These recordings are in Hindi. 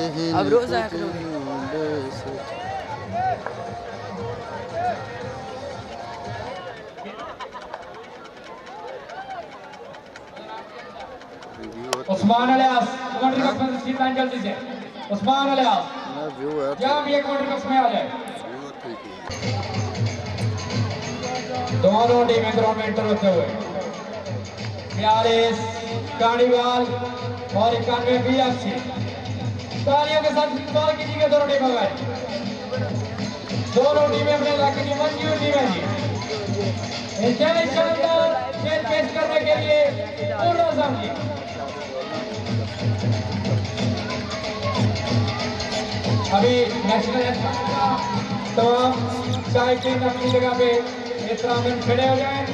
अब रोज आया करोगे। उस्मान अलियास कमेंट्री बॉक्स में सीट लाइन जल्दी से। उस्मान अलियास जहाँ भी एक कमेंट्री बॉक्स में आ जाए। दोनों टीमें ग्राउंड में एंटर होते हुए 42 कांडीवाल और 91 BFC तालियों के साथ इस्तेमाल कीजिएगा दोनों टीमों में। दोनों टीमें अपने इलाके की मंजूर टीम है जी। जय शानदार खेल पेश करने के लिए पूर्ण समझिए। अभी नेशनल तमाम साइड टीम अपनी जगह पे इस तरह में खड़े हो जाएं।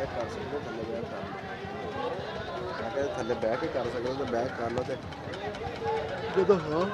बैक कर सकते थले बैक कर मैं थले बह के कर सकते तो बैक कर लो तो हाँ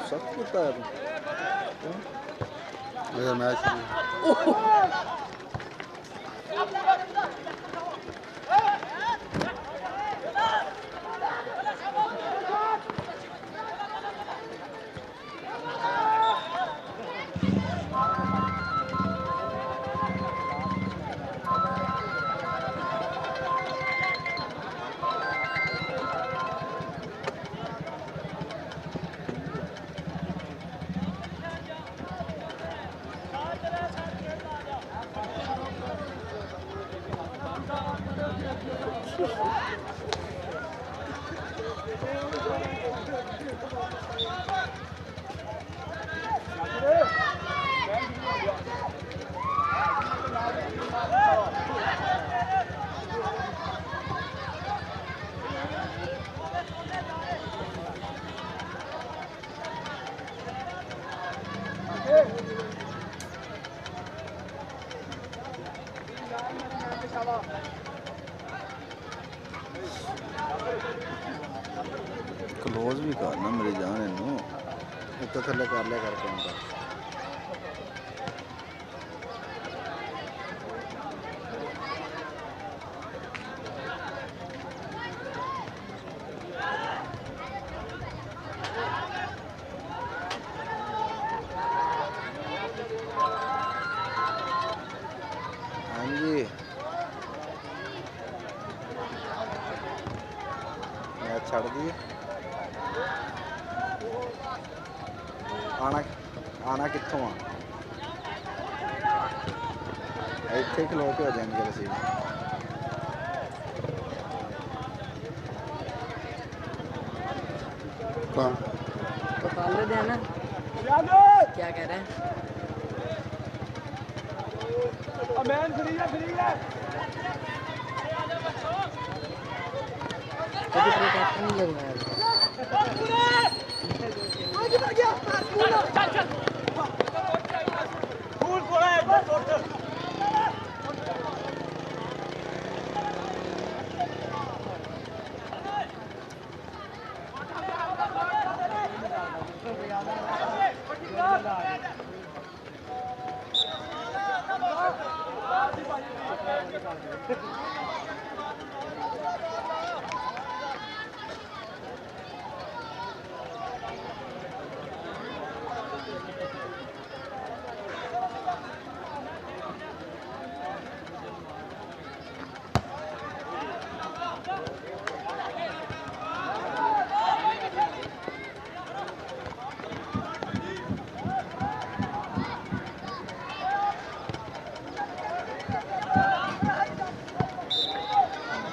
सब कुछ मैच क्लोज भी करना मेरी जान इनू इतना थले कर लिया करके अंदर हाँ जी मैच छड़ दिए आना आना कितों इतने खलो के हो जाएंगे रसीद बता देना क्या कह रहे हैं फ्री है नहीं लगवाया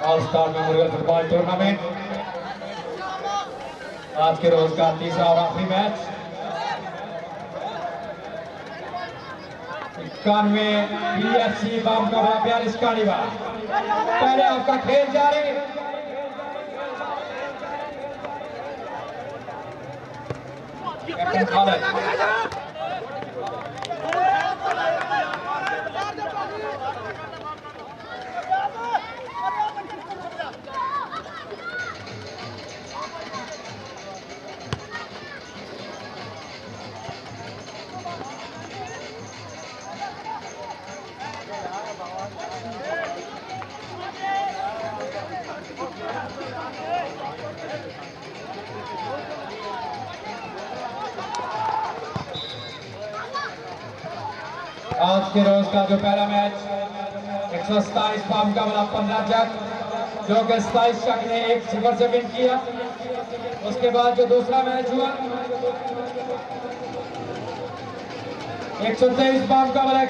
all star memorial football tournament आज के रोज का तीसरा और आखिरी मैच 91 BFC का मुकाबला 42 का निवार। पहले आपका खेल जारी। कैप्टन खालिद आज के रोज का जो पहला मैच 127 का मुकाबला 15 चक, जो कि 27 चक ने 1-0 से विन किया। उसके बाद जो दूसरा मैच हुआ 123 का मुकाबला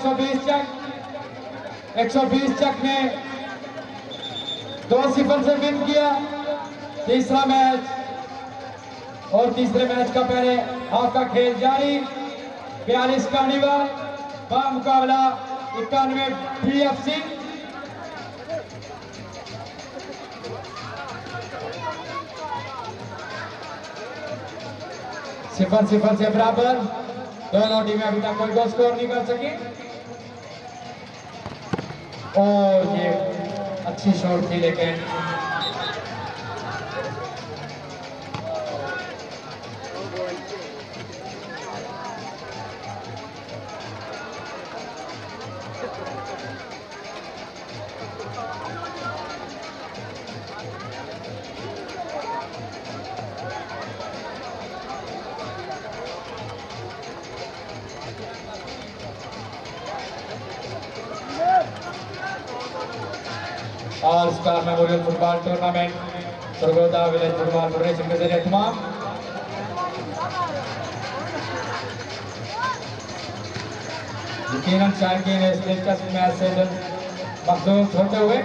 120 चक ने 2-0 से विन किया। तीसरा मैच और तीसरे मैच का पहले हाफ का खेल जारी। 42 का निवार बा मुकाबला 91 BFC। सिफर से बराबर। दोनों टीमें अभी तक कोई गोल स्कोर नहीं कर सकी। और ये अच्छी शॉट थी लेकिन all star memorial football tournament Sargodha village football federation के जरिए तमाम यकीनन शायकीन इस दिलचस्प मैच से मखसूस होते हुए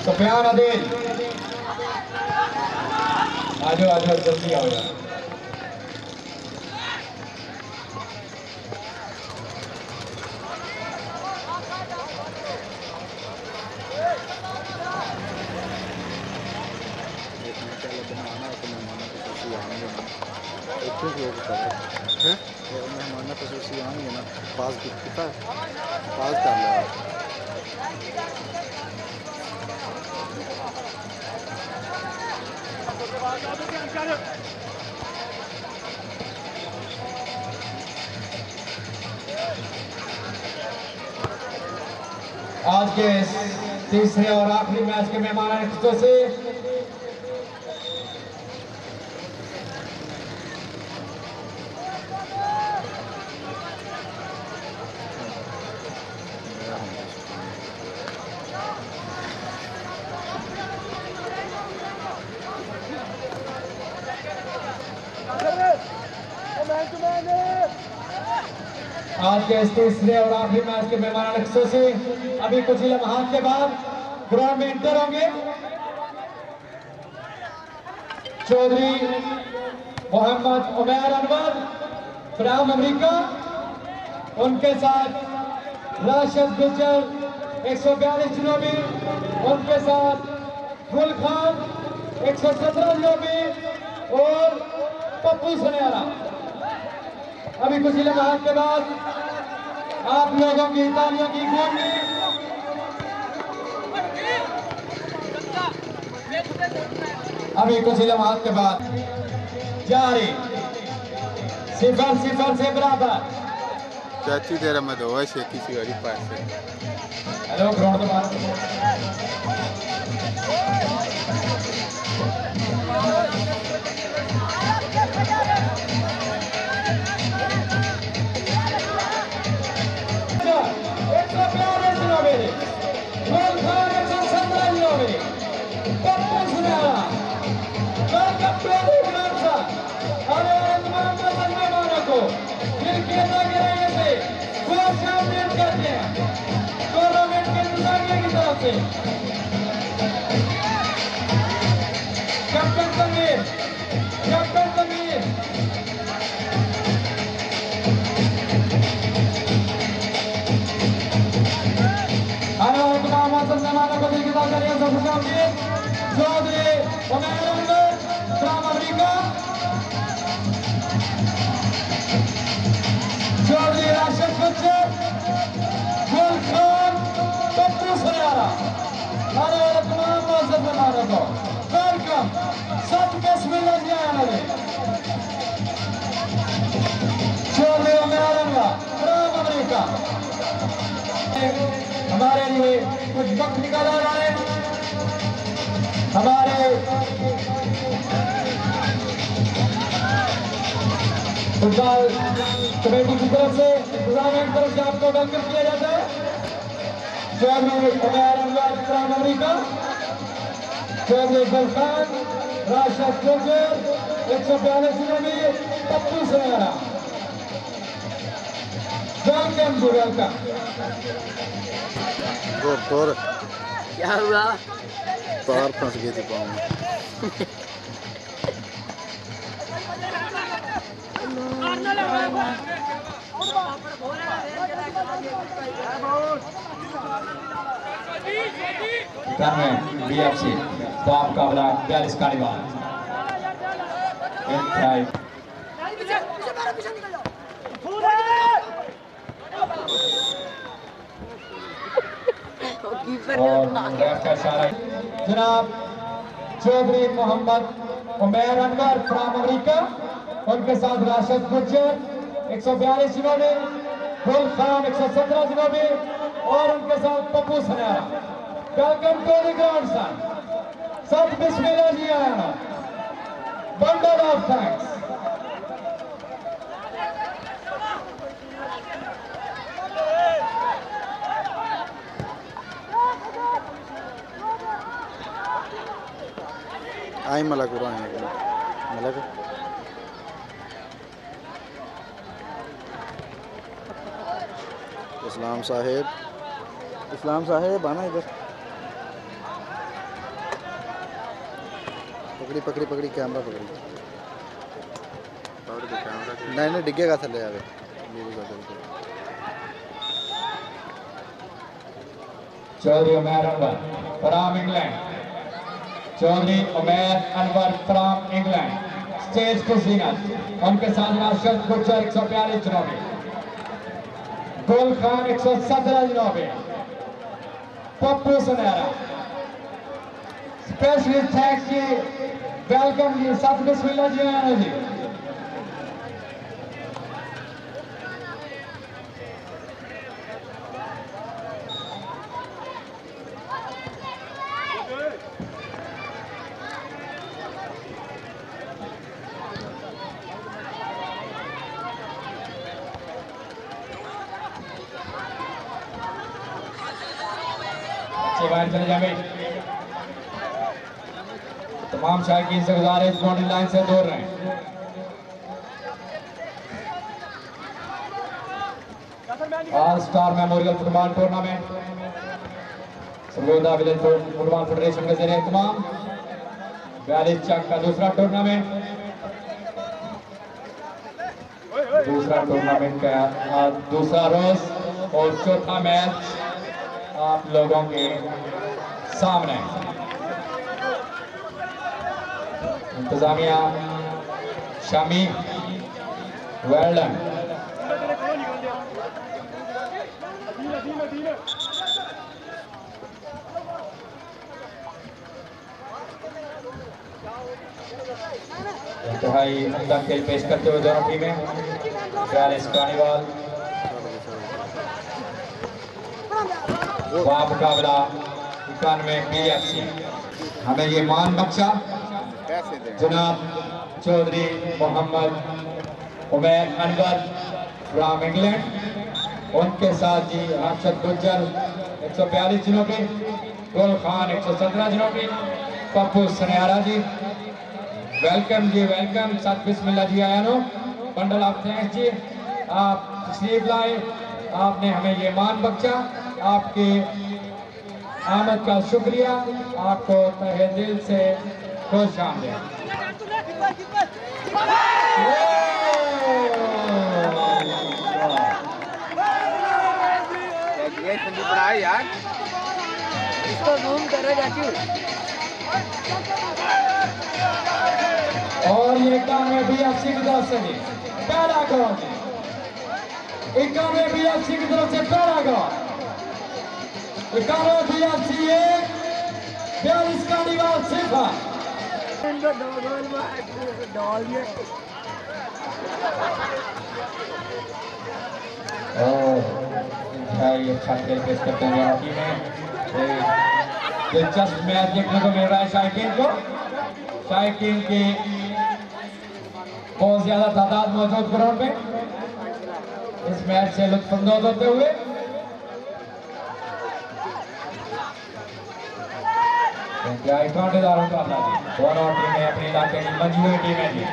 सुफियान अदील आजो जल्दी आओ यार। मेहमान खसूसी आएंगे ना पास कितना पास कर लो। आज के तीसरे और आखिरी मैच के मेहमान से आज के इस तीसरे और आखिरी मैच के मेहमान से अभी कुछ ही लम्हात के बाद ग्राउंड में एंटर होंगे। चौधरी मोहम्मद उमैर अनवर फ्राम अमेरिका, उनके साथ राशिद गुज्जर 142 जनूबी, उनके साथ गुल खान 117 जनूबी और पप्पू सुनहरा। अभी कुछ ही लम्हात के बाद आप लोगों की तालियों की गूंज अभी कुछ ही लम्हात के बाद जारी 0-0 से बराबर। चाची तेरा मैं दो है किसी वाली पास से। हेलो ग्राउंड तो बाहर को कहते हैं टूर्नामेंट के इंतजामिया की तरफ से कैप्टन तमीर अरे और तमाम मौसम जमाना को देखिए करिए सब चाहिए चौधरी उमर फ्राम अमेरिका चौधरी राशिद बच्चन गुल खान पप्पू सरारा अरे और तमाम मौसम जमाना को वेलकम सब बिस्मिल्लाह जी आया हमें चौधरी उमर फ्राम अमेरिका हमारे लिए कुछ वक्त निकाला जाए हमारे फुटबॉल कमेटी की तरफ से इंतजामिया की तरफ से आपको वेलकम किया जाता है चौधरी उमर अनवर फ्राम अमेरिका चौधरी गुल खान राशिद गुजर 142 में पप्पू सरारा वेलकम जी वेलकम तोर क्या हुआ? तार फंस गई थी पाँव में। BFC तो आपका बड़ा 42 कार्निवाल और जनाब चौधरी मोहम्मद उमर अनवर फ्राम अमेरिका उनके साथ राशिद गुजर 142 जिलों में गुल खान 117 जिलों में और उनके साथ Pappu Sarara welcome to the ground सन सब बिस्मिल्लाह जी आया बंडल ऑफ थैंक्स आई मलक मलक इस्लाम साहेब आना इधर पकड़ी कैमरा पकड़ी नहीं डिगेगा थले आवे Chaudhary Umar Anwar from England Chaudhary Umar Anwar from England stage टू जीनत उनके साथ राशिद गुजर 142 जिलों में गुल खान 117 जिलों में पप्पू सरारा स्पेशली थैंक्स जी वेलकम जी सब बिस्मिल्लाह जी आया जी बाहर चले जाए तमाम शायकीन से गुजारिश बाउंड्री लाइन से दूर रहें all star memorial football tournament Sargodha village football federation के जरिए इत्मीनान 42 चक का दूसरा टूर्नामेंट का दूसरा रोज और चौथा मैच आप लोगों के सामने इंतजामिया शामी वेल्डन इंतहाई उम्दा खेल पेश करते हुए दोनों टीमें 42 कार्निवाल वहाँ मुकाबला 91 BFC हमें ये मान बख्शा जनाब चौधरी मोहम्मद उमर अनवर फ्रॉम इंग्लैंड उनके साथ जी राशिद गुजर 142 जिलों के गुल खान 117 जिलों के पप्पू सरारा जी वेलकम जी वेलकम सत बिस्मिल्लाह जी आया नो बंडल ऑफ थैंक्स जी आप तशरीफ लाए आपने हमें ये मान बख्शा। आपकी आमद का शुक्रिया, आपको तहे दिल से खुश आमदीद। यार इसको जूम करो जाके। और ये कामयाबी BFC की तरफ से पहला गोल, 91 BFC की तरफ से पहला गोल। 91 BFC 1, 42 कार्निवाल 0। इनको 2 गोल मार डाल दिए। ये अच्छा खेल पेश करते हुए हॉकी में दिलचस्प मैच देखने को मिल रहा है शायकीन को। शायकीन की बहुत ज्यादा तादाद मौजूद ग्राउंड में इस मैच से लुत्फानंदोज होते हुए। इंतहाई कांटेदार मुकाबला जी, दोनों टीमें अपने इलाके की मंजी हुई टीमें जी।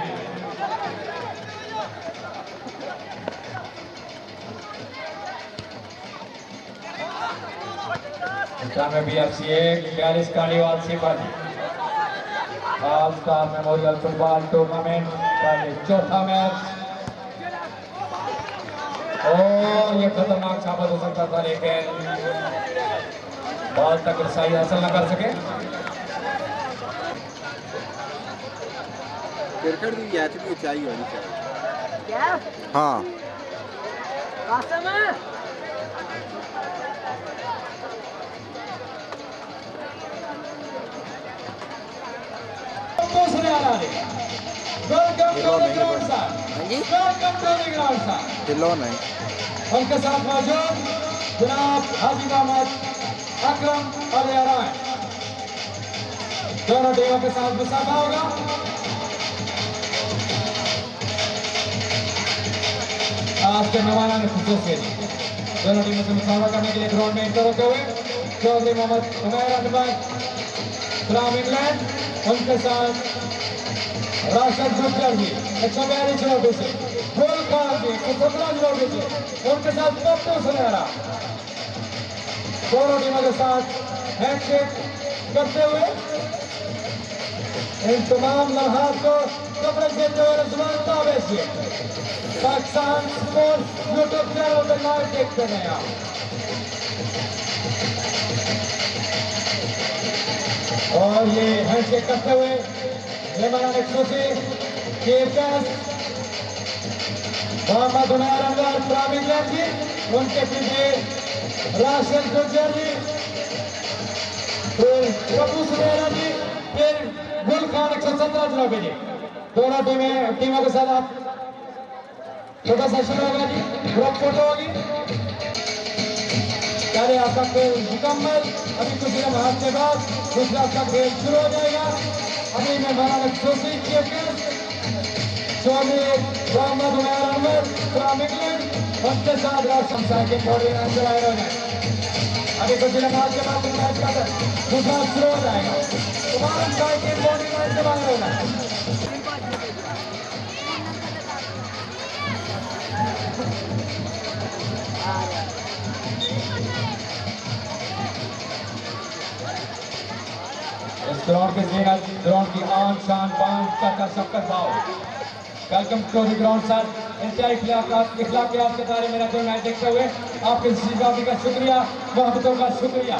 में BFC 1, 42 carnival 0। All star memorial football tournament का ये चौथा मैच। और ये खतरनाक साबित हो सकता था, लेकिन बॉल तक रसाई हासिल न कर सके। क्रिकेट की मैच की ऊंचाई होनी चाहिए। क्या? हाँ कसम है। Welcome to the ground sir. Welcome to the ground sir. Kilo नहीं। उनके साथ मौजूद जनाब हाजी मोहम्मद अकरम अलियाराय। दोनों टीमों के साथ मुसाफा होगा। आज के मेहमान खुसूसियत दोनों टीमों से मुसाफा करने के लिए ग्राउंड में एंटर होते हुए चौधरी मोहम्मद उमैर अहमद फ्रॉम इंग्लैंड, उनके साथ राशिद गुज्जर जी 142 नोटी से, गोल खान जी 117 नोटी से, उनके साथ पप्पू सुनहरा। दोनों टीमों के साथ हैंडशेक करते हुए इन तमाम लम्हात को कवरेज देते हुए रजवान ताबे से पाकिस्तान स्पोर्ट्स यूट्यूब चैनल पर लाइव देखते हैं आप। और ये हैंडशेक करते हुए ये मनाने खुशी chief Mohammad Umair Anwar from England जी, उनके पीछे राशिद गुज्जर जी, फिर पप्पू सुनहरा जी, फिर गुल खान 117 जनोबी जी। दोनों टीमों के साथ आप छोटा सेशन होगा जी, ग्रुप फोटो होगी। पहले आपका खेल मुकम्मल, अभी कुछ लम्हात के बाद दूसरा आपका खेल शुरू हो जाएगा। अभी मैं हमारा Joshi chief guest Chaudhary Mohammad Umair Ahmed from England, उनके साथ राशन साहब थोड़ी अंदर आए हो जाए। अभी कुछ लम्हात के बाद मैच का दूसरा शुरू हो जाएगा। तमाम साहब की बॉडी लाइन से बाहर होगा। इस ग्राउंड के जीनत, ग्राउंड की आन शान बान का शक्कर भाव। Welcome to the ground sir. इंतहाई इखलाकियात के दायरे में रहते हुए मैच देखते हुए आपके इस्तीफाफी का शुक्रिया, मोहब्बतों का शुक्रिया।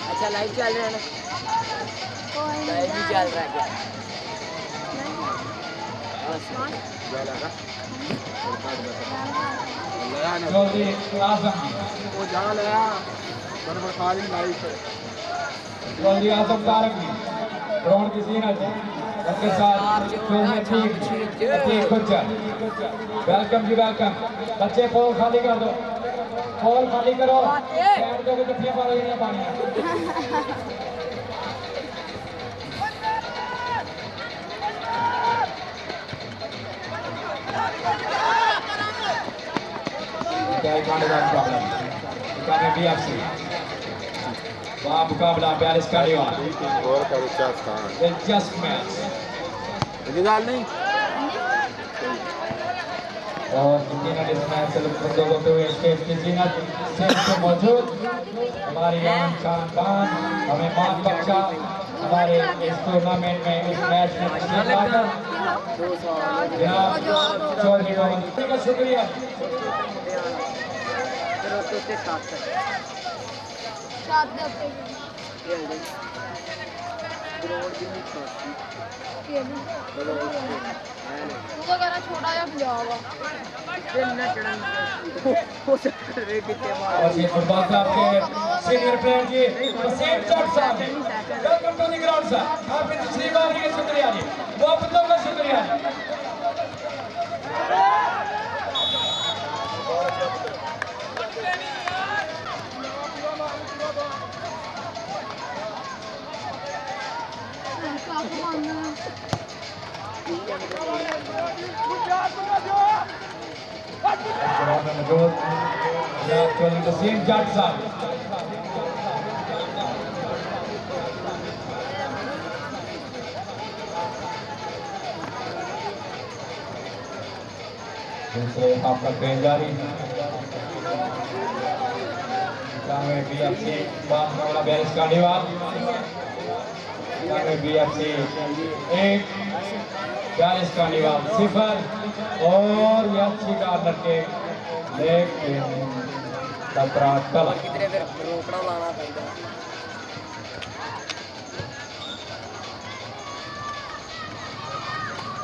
अच्छा लाइव चल रहा है ना? लाइव भी चल रहा है क्या? चौधरी आजम वो जा लया बरबर खाली लाइफ है। चौधरी आजम तारक जी ग्राउंड की जीनत है, उनके साथ चौधरी अतीक गुज्जर। वेलकम जी वेलकम। बच्चे पोल खाली कर दो, पोल खाली करो। पैर दो जफ्फियां पा रही हैं पानी। BFC वहाँ मुकाबला 42 कार्निवाल। और का दिलचस्प दिलचस्प मैच। नहीं और तीनों इस मैच से लुत्फ होते हुए स्टेज की जीनत स्टेज पे मौजूद हमारी यान शान खान हमें मान बख्शा हमारे इस टूर्नामेंट में इस मैच में तशरीफ लाकर जनाब चौधरी मोहम्मद का शुक्रिया। छोटा या पंजाब और ये फुटबॉल क्लब के सीनियर प्लेयर जी वसीम चौट साहब ji, welcome to the ground sir. आपकी तशरीफ आवरी का शुक्रिया जी, मोहब्बतों का शुक्रिया जी। मौजूद चौधरी वसीम जाट साहब दूसरे हाफ का खेल जारी BFC बामकावला बैरिस कांडीवाल BFC 1 बैरिस कांडीवाल 0 और ये अच्छी कार्नर के लेकिन खतरा कल कितने फिर रोकड़ा लाना पड़ेगा।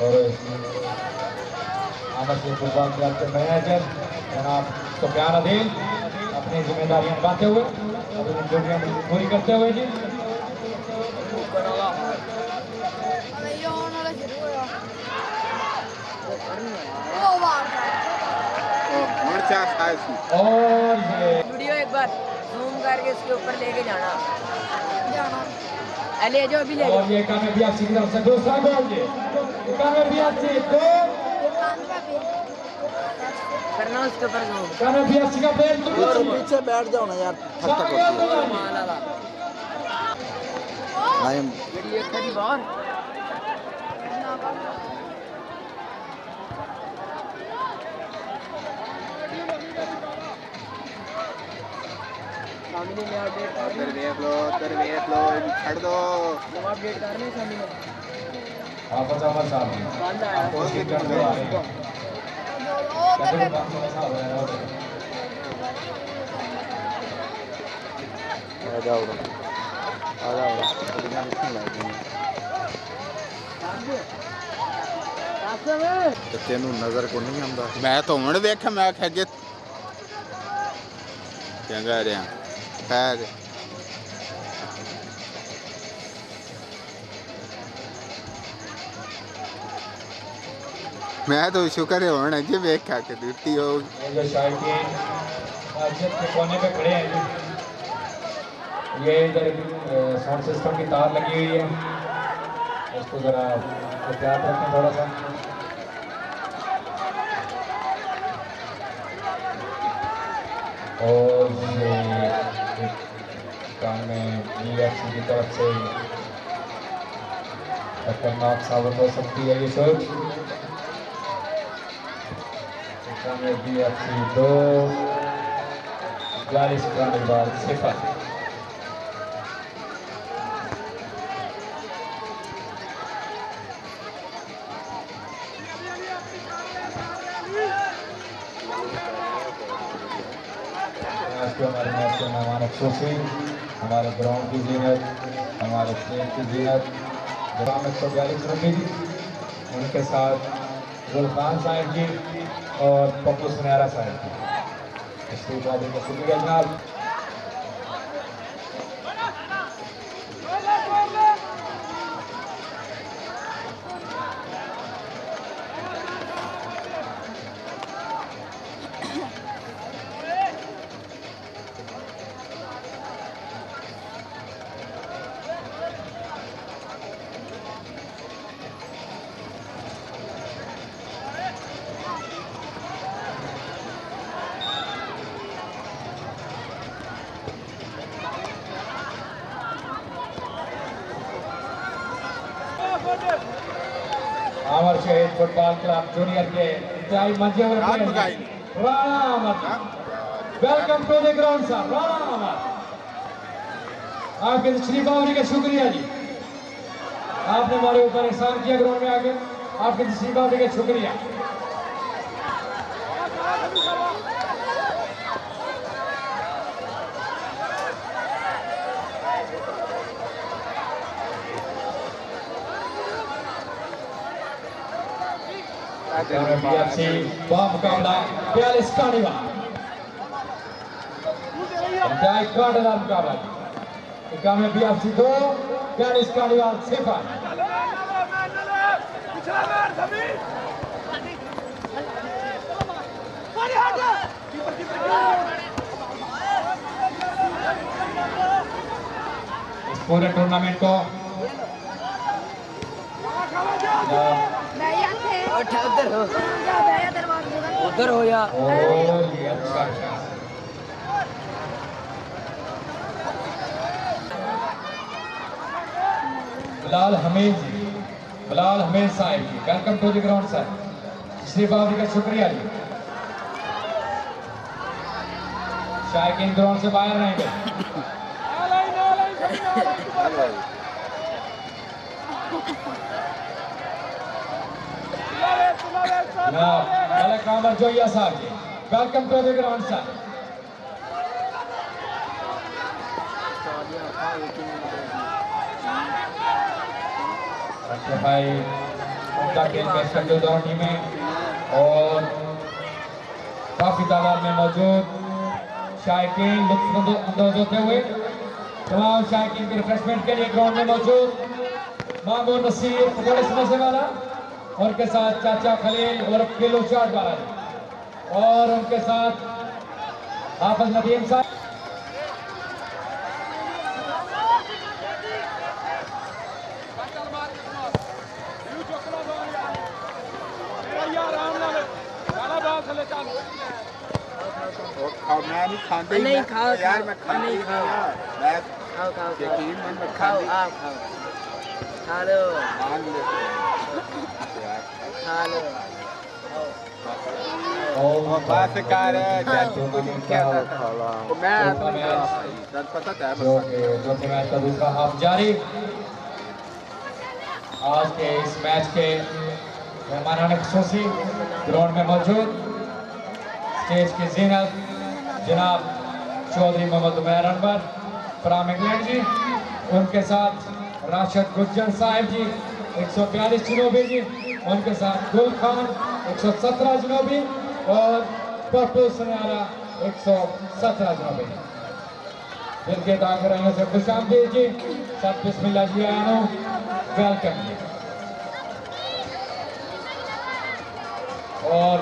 और आमदपुर फुटबॉल क्लब के मैनेजर जनाब सुफियान अदील अपनी जिम्मेदारियां निभाते हुए अपनी ड्यूटियां पूरी करते हुए जी और ये वीडियो एक बार जूम करके इसके ऊपर लेके जाना ले जाओ अभी ले जाओ। और ये कामयाबी आपसी की तरफ से दूसरा गोल जी कामयाबी आपसी दो करना उसके ऊपर जूम कामयाबी आपसी का प्लेयर और पीछे बैठ जाओ ना यार, ठक ठक होती है। माला आई एम वीडियो खरी बाहर सामने में अपडेट उधर देख लो छड़ दो। नवा अपडेट करने सामने में वापस आवाज साहब बंद आया कोशिश कर रहे हैं कैसे बात करना साहब आ जाओ दुनिया लिखने लग गई ਤੇ ਤੈਨੂੰ ਨਜ਼ਰ ਕੋ ਨਹੀਂ ਆਉਂਦਾ। ਮੈਂ ਤਾਂ ਹੁਣ ਵੇਖਿਆ, ਮੈਂ ਆਖਿਆ ਅੱਗੇ ਚੰਗਾ ਰਿਹਾ ਖੈਰ मैं तो शुक्र है होना जी वेखा के ड्यूटी हो ये शायद के मस्जिद के कोने पे खड़े हैं जी। ये इधर साउंड सिस्टम की तार लगी हुई है, उसको ज़रा एहतियात रखें थोड़ा सा। और ये काम में BFC की तरफ से खतरनाक साबित हो सकती है ये सोच। BFC 2 40 रन बाद 0। हमारे मैच के मेहमान अफसोसी हमारे ग्राउंड की जीनत, हमारे स्टेज की जीनत ग्राम 142 रफी जी, उनके साथ गुलखान साहब जी और पप्पू सुनहरा साहब की इसके बाद इनका शुक्रिया जनाब। फुटबॉल क्लब जूनियर के इंतहाई मंजे हुए रात प्लेयर मगाई। Rana Ahmad. Welcome to the ground sir Rana Ahmad. आपके तशरीफ आवरी का शुक्रिया जी, आपने हमारे ऊपर एहसान किया ग्राउंड में आके, आपके तशरीफ आवरी का शुक्रिया। BFC मुकाबला 42 कानीवा इंतहाई कांटेदार मुकाबला। इकामे BFC 2 42 कानीवा 0। इस पूरे टूर्नामेंट को भैया थे उधर हो, जा भैया दरवाजे उधर हो या ये अच्छा अच्छा। बिलाल हमीद जी, बिलाल हमीद साहिब ji, welcome to the ground sir. Shri Babu का शुक्रिया जी। शायकीन ग्राउंड से बाहर रहेंगे। मलिक अहमद जोया साहब ji, welcome to the ground sir. अच्छा भाई उनका खेल पेश करते दोनों टीमें और काफी तादाद में मौजूद शायकीन लुत्फ अंदाज होते हुए तमाम शायकीन के रिफ्रेशमेंट के लिए ग्राउंड में मौजूद मामून नसीर पकौड़े समोसे वाला, उनके साथ चाचा खलील और किलो चाट वाला जी, और उनके साथ हाफिज नदीम साहब। मैं नहीं खाते ही नहीं मैं- खाओ, यार खाओ, मैं खाता नहीं ही खाओ। नहीं मैं खाओ खाओ यकीन मन में खाओ, खाते आप खाओ, खा लो मान ले यार खा लो। और बात कर चाचू को नहीं क्या था तो मैं पता था जो कि मैच का दूसरा हाफ जारी। आज के इस मैच के मेहमानान खुसूसी ग्राउंड में मौजूद स्टेज की जीनत जनाब चौधरी मोहम्मद उमैर अनवर फ्राम इंग्लैंड जी, उनके साथ राशिद गुज्जर साहिब जी 142 जनूबी जी, उनके साथ गुल खान 117 जनूबी और पप्पू सनारा 117 जनूबी। दिल के ताकराइयों से खुश आमदीद जी, सब बिस्मिल्लाह जी आनो, वेलकम जी। और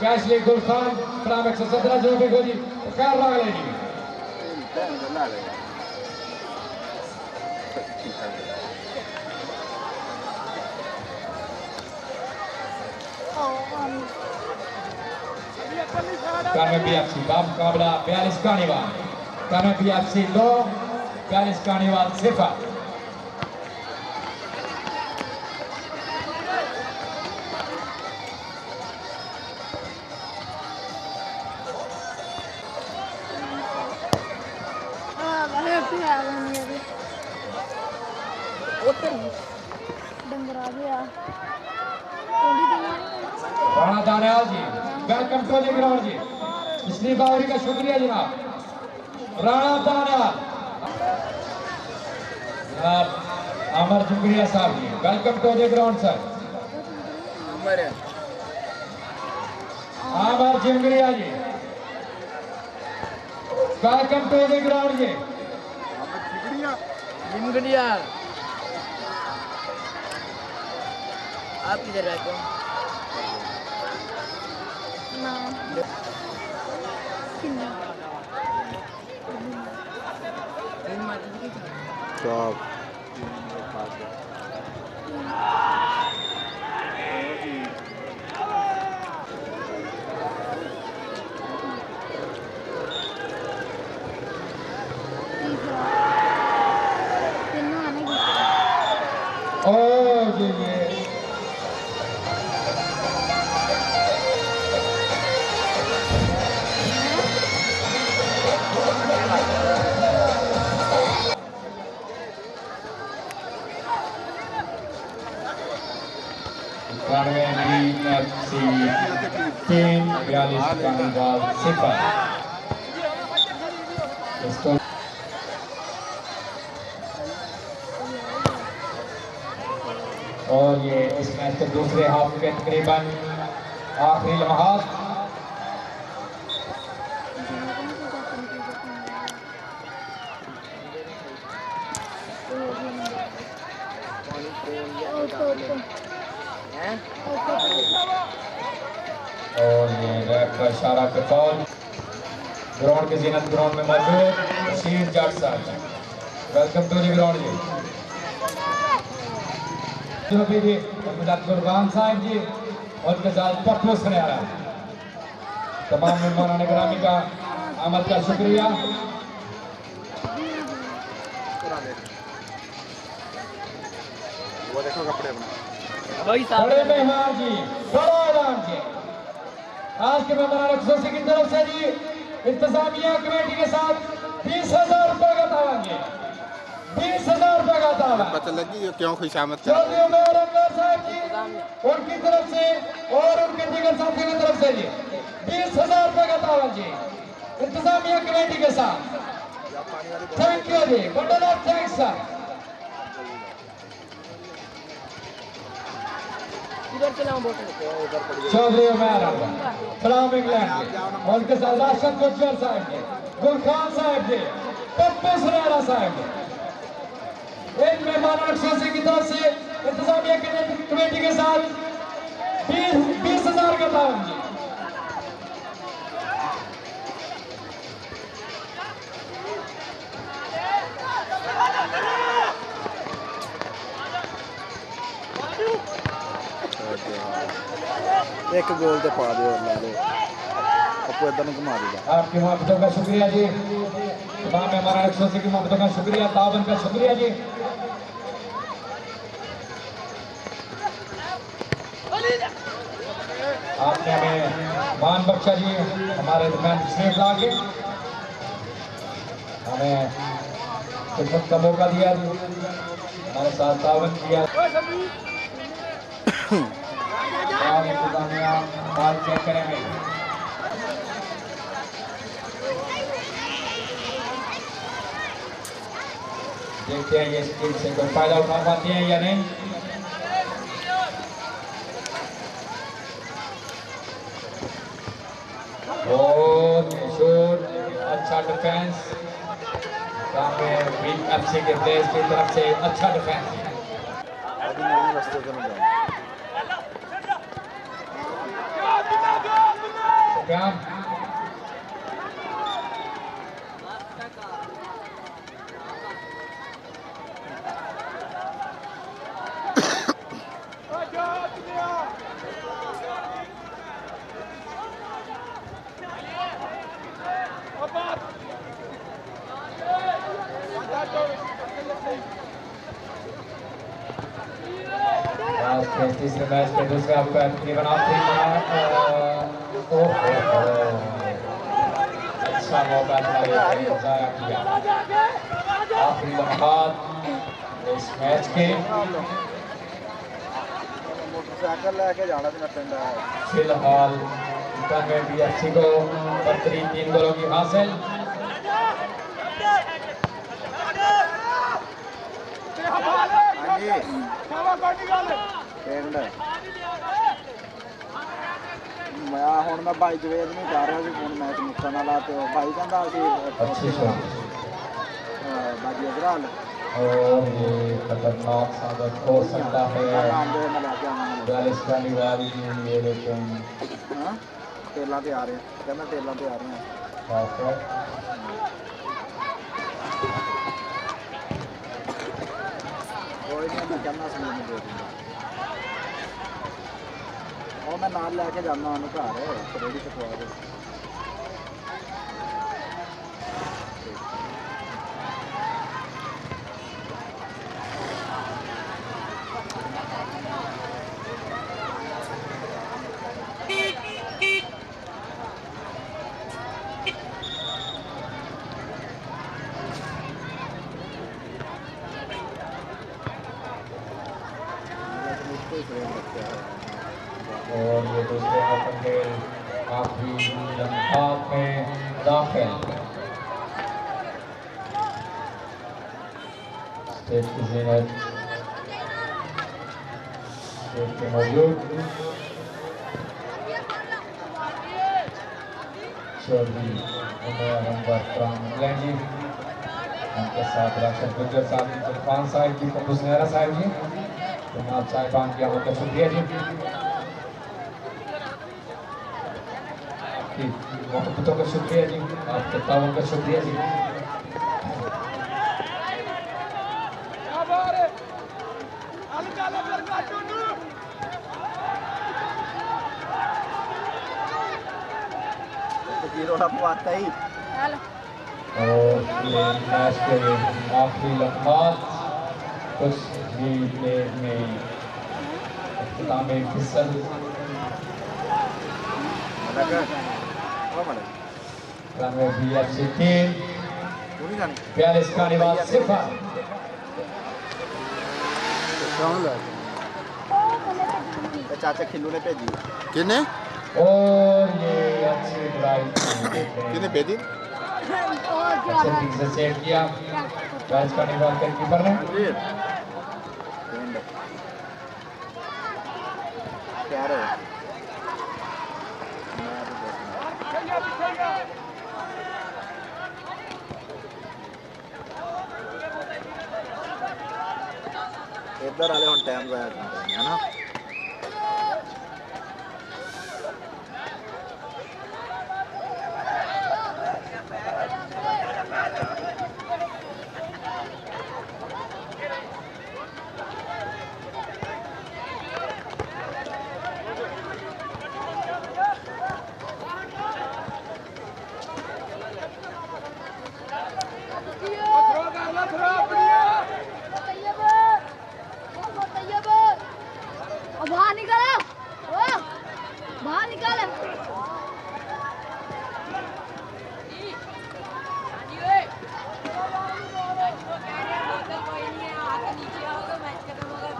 कैशली गुल खान फ्राम 117 जनूबी को जी कार रहा है जी। कामे BFC बाप मुकाबला 42 कानीवाल, कामे BFC 2 42 कानीवाल 0। भैया पिया नहीं उधर डंगरा गया थोड़ी देर राणा दानियाल जी, वेलकम टू द ग्राउंड जी। पिछली बावरी का शुक्रिया जनाब राणा दानियाल। जनाब अमर जुमरिया साहब ji, welcome to the ground sir. Number है Amar Jumaria ji, welcome to the ground जी। जिंगड़िया। आप किधर रहते हो? ना किन्नी दिन माती की चौक तीसरा तीनों आने की ओ जी ये 3 42 Carnival 0 इसको और ये इस मैच के दूसरे हाफ के तकरीबन आखिरी लम्हात। हैं? और ये रैप का इशारा के फौल ग्राउंड के जीनत ग्राउंड में मौजूद बशीर जट साहब, वेलकम टू द ग्राउंड जी। जो भी जी गुरबान साहब जी और उनके साथ पप्पू सुनहरा, तमाम मेहमान ग्रामी का अमल का शुक्रिया। वो देखो कपड़े अपने वही बड़े मेहमान जी, बड़ा ऐलान जी, आज के मेहमान खुशी की तरफ से जी इंतजामिया कमेटी के साथ 20,000 रुपए का तावन जी, 20,000 रुपए का तावन पता लगी क्यों खुशामद कर चौधरी उमर अनवर साहब जी उनकी तरफ से और उनके दीगर साथियों की तरफ से जी 20,000 रुपए का तावन जी इंतजामिया कमेटी के साथ। थैंक यू जी, बंडल ऑफ थैंक्स सर। इधर चलाओ बोतल। चौधरी उमर अनवर सलाम इंग्लैंड जी, उनके साथ राशिद गुज्जर साहब जी, गुलखान साहब जी, पप्पू सुनहरा साहब जी, इन मेहमानों की तरफ से इंतजामिया कमेटी के साथ 20,000 का तावन जी। एक गोल तो पा दो ला दो अपो इधर घुमा देगा। आपकी मोहब्बतों का शुक्रिया जी, तमाम मेहमान की मोहब्बतों का शुक्रिया, तावन का शुक्रिया जी। आपने हमें मान बख्शा जी, हमारे दरमियान तशरीफ ला के हमें खिदमत का मौका दिया जी, हमारे साथ तावन किया। और इंतजामिया बाल चेक करेंगे। देखते हैं ये स्किल से कोई फायदा उठा पाते हैं या नहीं। बहुत शूट, अच्छा डिफेंस, एफसी के प्लेयर्स की तरफ से अच्छा डिफेंस। अभी नहीं रास्ते पे नहीं जाना। सुफियान तीसरे मैच के दूसरे आपका तकरीबन आखिरी अच्छा मौका जाया किया। आखिरी लम्हात इस मैच के मोटरसाइकिल लेके जाना भी ना पिंड है। फिलहाल में BFC को बेहतरीन 3 गोलों की हासिल। ਪਿੰਡ ਮੈਂ ਹੁਣ ਮੈਂ ਭਾਈ ਜਵੇਦ ਨੂੰ ਕਹਿ ਰਿਹਾ ਸੀ ਹੁਣ ਮੈਚ ਮੁੱਕਣ ਵਾਲਾ ਤੇ ਉਹ ਭਾਈ ਕਹਿੰਦਾ अच्छी शॉट ਬਾਜੀ ਅਜ਼ਰਾਲ और ये खतरनाक साबित हो सकता है। ਨਾਮ ਦੇ ਮੈਂ ਲੈ ਕੇ ਆਵਾਂਗਾ। 42 का निवारी ये लेकिन ਹਾਂ ਟੇਲਾਂ ਤੇ ਆ ਰਹੇ ਕਹਿੰਦਾ ਟੇਲਾਂ ਤੇ ਆ ਰਹੇ ਕੋਈ ਨਹੀਂ ਮੈਂ ਕਹਿੰਦਾ ਸੀ ਮੈਨੂੰ ਦੇ ਦਿੰਦਾ ਉਹ ਮੈਂ ਨਾਲ ਲੈ ਕੇ ਜਾਂਦਾ ਉਹਨੂੰ ਘਰ ਰੇੜੀ ਤੇ ਪਵਾ ਦੇ। और ये दूसरे हाफ के खेल आखिरी लम्हात में दाखिल। स्टेज की ज़ीनत स्टेज पे मौजूद चौधरी उमर अनवर फ्रॉम इंग्लैंड जी, उनके साथ राशिद गुजर साहब, इरफान साहब जी, कुंदुस नेहरा साहब जी, जनाब साहिबान की आमद का शुक्रिया जी, आपकी मोहब्बतों का शुक्रिया जी, आपके ताउन का शुक्रिया जी। आता ही और ये मैच के आखिरी लम्हात कुछ ही देर में इख्तिताम फिसल रनवे BFC 3 42 का निवास 0। चाचा खिल्लू ने भेजी किने और ये अच्छी ड्राइव किने भेजी अच्छे ठीक से सेव किया कैच का निवास कर कीपर ने। क्या रे इधर वाले हम टाइम जाया करते हैं है ना। बाहर निकालो, बाहर निकालो।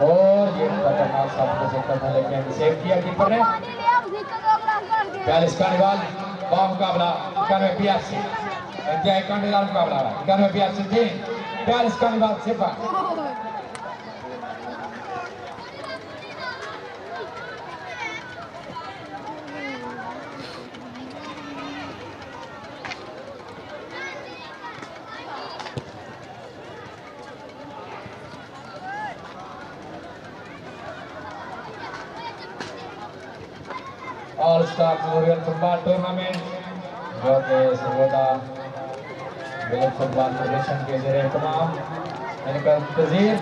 और ये खतरनाक साबित से करना लेकिन सेव किया कीपर ने। 42 का निवास बामुकाबला 91 BFC, इंतहाई कांटेदार मुकाबला 91 BFC 3 42 का निवास 0। All star memorial football tournament जो कि सर्वदा विलेज फुटबॉल फेडरेशन के ज़रिए तमाम इनका तज़ीर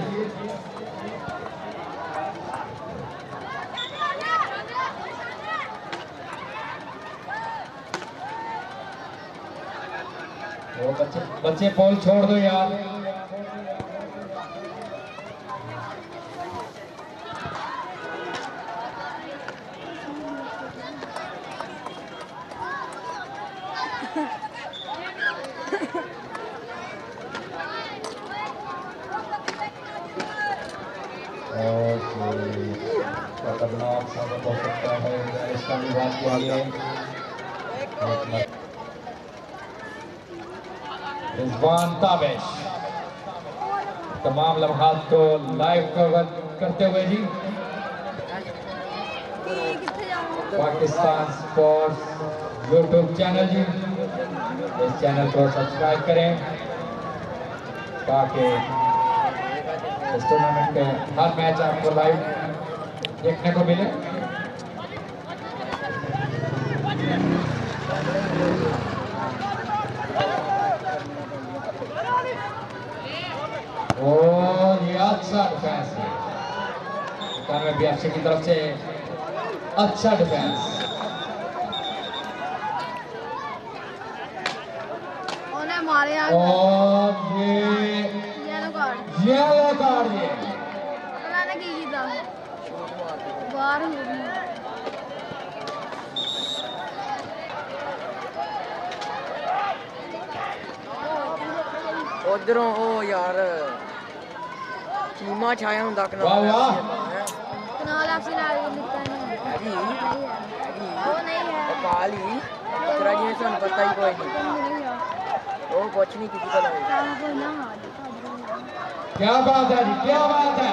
वो बच्चे पोल छोड़ दो यार। खतरनाक साबित हो सकता है इसका विवाद के लिए। रिजवान ताबिश तमाम लम्हात को लाइव कवर करते हुए जी पाकिस्तान स्पोर्ट्स यूट्यूब चैनल जी, इस चैनल को सब्सक्राइब करें ताकि इस टूर्नामेंट के हर मैच आपको लाइव देखने को मिले। और ये अच्छा डिफेंस है 91 BFC की तरफ से, अच्छा डिफेंस। मारे और ये येलो कार्ड ये उन्होंने की था बाहर हो गई। उधरों ओ यार चीमा छाया हुंदा वाह वाह कनाल आपसे ना लिखता नहीं है। वो नहीं है। काली तेरा जी सन पता ही कोई नहीं वो कुछ नहीं किसी को लगे क्या बात है जी, क्या बात है।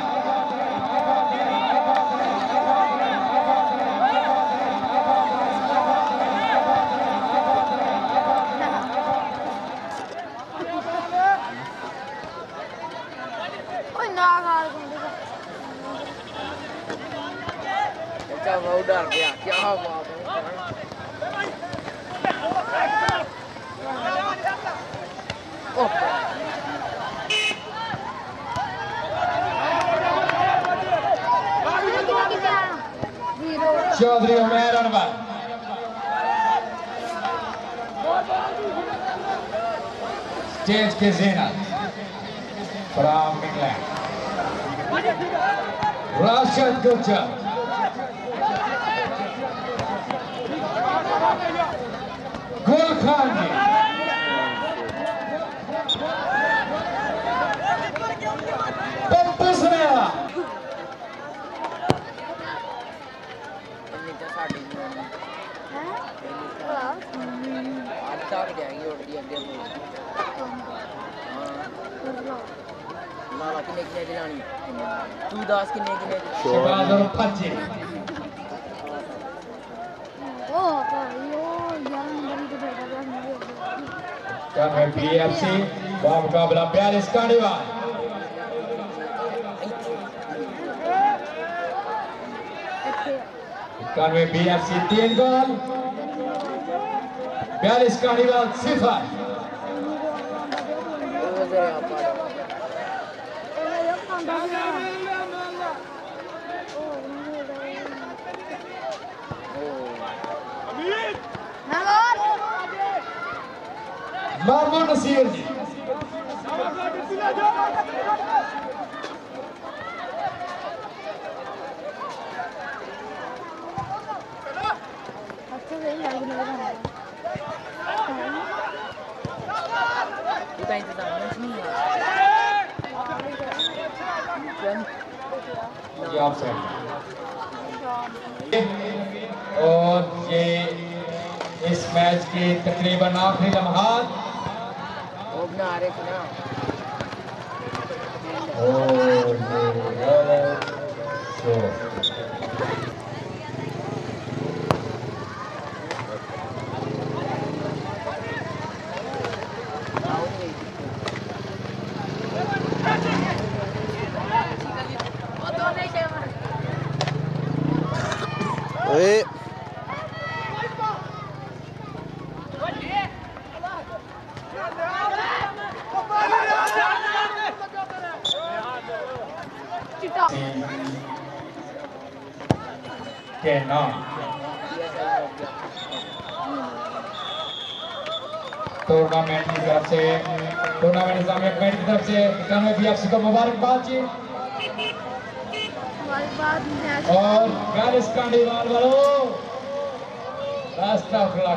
अच्छा वो डर गया क्या बात है ओह चौधरी उमैर अनवर स्टेज के ज़ीनत फ्रॉम इंग्लैंड राशिद गुर्जर गुल खान जी पप्पू सनेहा इतनी तो साड़ी आज तक जाएंगे उठ दी अगे लाला किन्ने किन्ने दिलानी तू दास किन्ने किन्ने शहबाज और फज्जी बीएफसी मुकाबला 42 कार्निवाल बीएफसी 3 गोल 42 कार्निवाल 0 मामून नसीर जी तू इंतजाम नहीं ये आपसे और ये इस मैच की तकरीबन आखिरी लम्हात वो बना रहे थे ना ओए के नाम टूर्नामेंट की तरफ से टूर्नामेंट इस्लामिया कमेटी की तरफ से 91 बीएफसी को मुबारकबाद जी और 42 कार्निवाल वालों रास्ता खुला